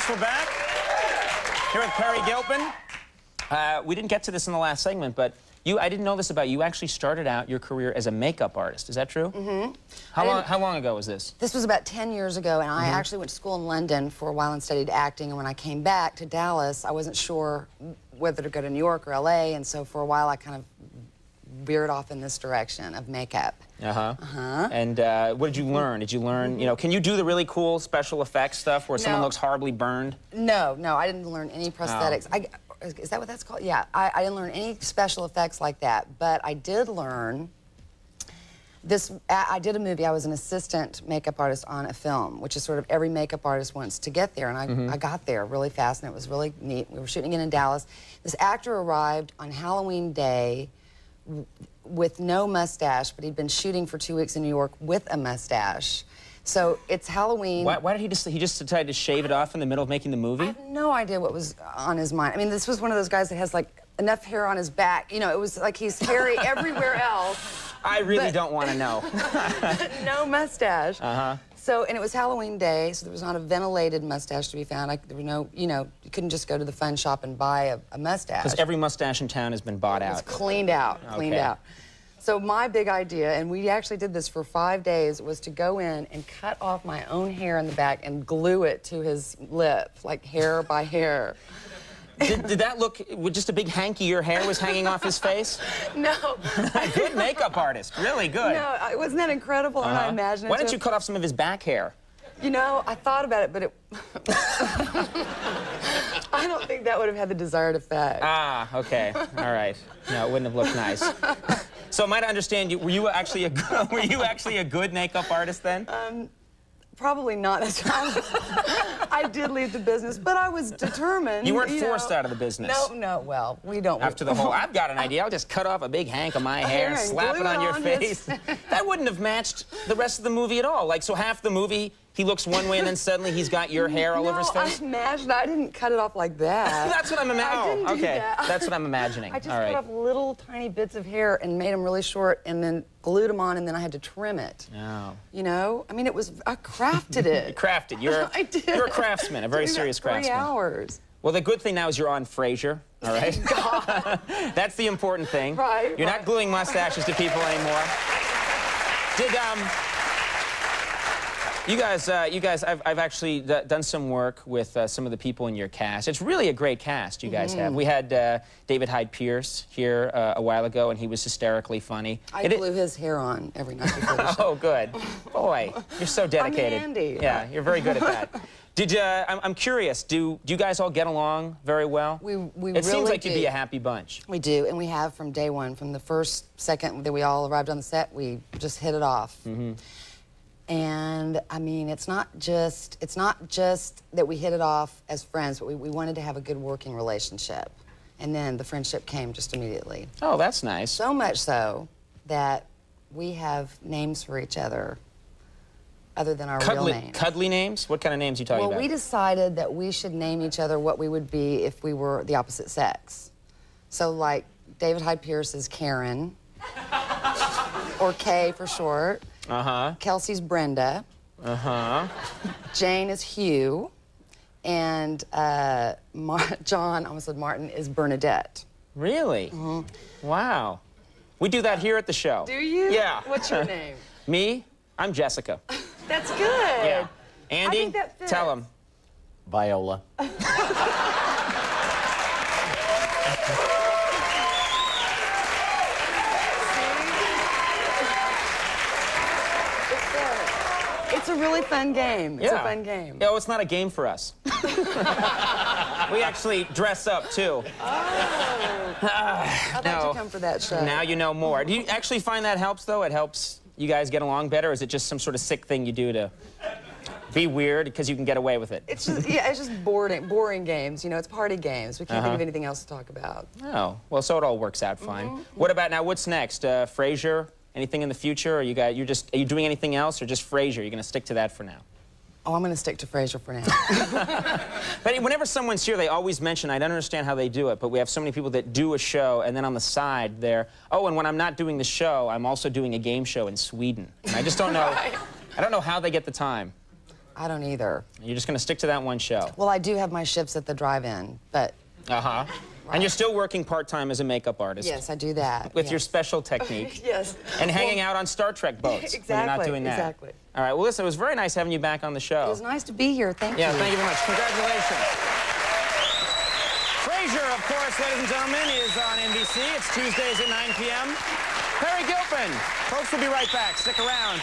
we're back here with Peri Gilpin. We didn't get to this in the last segment, but I didn't know this about you. You actually started out your career as a makeup artist. Is that true? Mm-hmm. How long ago was this? This was about 10 years ago, and I actually went to school in London for a while and studied acting. And when I came back to Dallas, I wasn't sure whether to go to New York or LA, and so for a while I kind of veered off in this direction of makeup. And what did you learn? Did you learn, you know, can you do the really cool special effects stuff where someone looks horribly burned? No, I didn't learn any prosthetics. Is that what that's called? Yeah, I didn't learn any special effects like that, but I did learn this. I did a movie. I was an assistant makeup artist on a film, which is sort of every makeup artist wants to get there, and I got there really fast, and it was really neat. We were shooting it in Dallas. This actor arrived on Halloween Day with no mustache, but he'd been shooting for 2 weeks in New York with a mustache. So it's Halloween. Why did he just decided to shave it off in the middle of making the movie? I have no idea what was on his mind. I mean, this was one of those guys that has like enough hair on his back. You know, it was like he's hairy everywhere else. I really don't want to know. No mustache. So, and it was Halloween Day, so there was not a ventilated mustache to be found. There was no, you know, you couldn't just go to the fun shop and buy a mustache. Because every mustache in town has been bought out. It's cleaned out, cleaned out. So my big idea, and we actually did this for 5 days, was to go in and cut off my own hair in the back and glue it to his lip, like hair by hair. Did that look, just a big hanky, your hair was hanging off his face? No. Good makeup artist, really good. No, wasn't that incredible and unimaginative? Why didn't you cut off some of his back hair? You know, I thought about it, but it... I don't think that would have had the desired effect. Ah, okay, all right. No, it wouldn't have looked nice. So am I to understand, were you actually a good makeup artist then? Probably not. I did leave the business, but I was determined. You weren't forced out of the business. No, well, we don't. After the whole, I've got an idea, I'll just cut off a big hank of my hair, slap it on your face. That wouldn't have matched the rest of the movie at all. Like, so half the movie, he looks one way and then suddenly he's got your hair all over his face? I imagined, I didn't cut it off like that. That's what I'm imagining. I didn't do okay, that. That's what I'm imagining. I just cut off little tiny bits of hair and made them really short and then glued them on, and then I had to trim it. Oh. You know? I mean, I crafted it. You crafted. I did. You're a craftsman, a very serious craftsman. 3 hours. Well, the good thing now is you're on Frasier, all right? Thank God. That's the important thing. Right. You're not gluing mustaches to people anymore. Did, you guys, I've actually done some work with some of the people in your cast. It's really a great cast you guys have. We had David Hyde Pierce here a while ago, and he was hysterically funny. I glue his hair on every night before the show. Oh, good. Boy, you're so dedicated. I'm handy. Yeah, you're very good at that. Did you, I'm curious, do you guys all get along very well? We really It seems like do. you'd be a happy bunch. We do, and we have from day one. From the first second that we all arrived on the set, we just hit it off. And I mean, it's not just that we hit it off as friends, but we wanted to have a good working relationship. And then the friendship came just immediately. Oh, that's nice. So much so that we have names for each other other than our real names. Cuddly names? What kind of names are you talking about? Well, we decided that we should name each other what we would be if we were the opposite sex. So, like, David Hyde Pierce is Karen, or Kay for short. Kelsey's Brenda. Jane is Hugh. And John, I almost said Martin, is Bernadette. Really? Wow. We do that here at the show. Do you? Yeah. What's your name? Me? I'm Jessica. That's good. Yeah. Andy, I think that fits. tell him. Viola. It's a really fun game. It's a fun game. Yeah, well, it's not a game for us. We actually dress up, too. Oh. I'd like to come for that show. Now you know more. Do you actually find that helps, though? It helps you guys get along better? Or is it just some sort of sick thing you do to be weird because you can get away with it? It's just, yeah, it's just boring games. You know, it's party games. We can't think of anything else to talk about. Oh, well, so it all works out fine. What about now? What's next? Frasier? Anything in the future? Or are you doing anything else, or just Frasier? You're going to stick to that for now? Oh, I'm going to stick to Frasier for now. But whenever someone's here, they always mention, I don't understand how they do it, but we have so many people that do a show, and then on the side, they're, oh, and when I'm not doing the show, I'm also doing a game show in Sweden. And I just don't know, I don't know how they get the time. I don't either. You're just going to stick to that one show. Well, I do have my shifts at the drive-in, but... Uh-huh. Right. And you're still working part-time as a makeup artist. Yes, I do that. With your special technique. Yes. And hanging out on Star Trek boats. Exactly. When you're not doing that. Exactly. All right, well, listen, it was very nice having you back on the show. It was nice to be here. Thank you. Yeah, thank you very much. Congratulations. Frasier, of course, ladies and gentlemen, is on NBC. It's Tuesdays at 9 p.m. Peri Gilpin. Folks, we'll be right back. Stick around.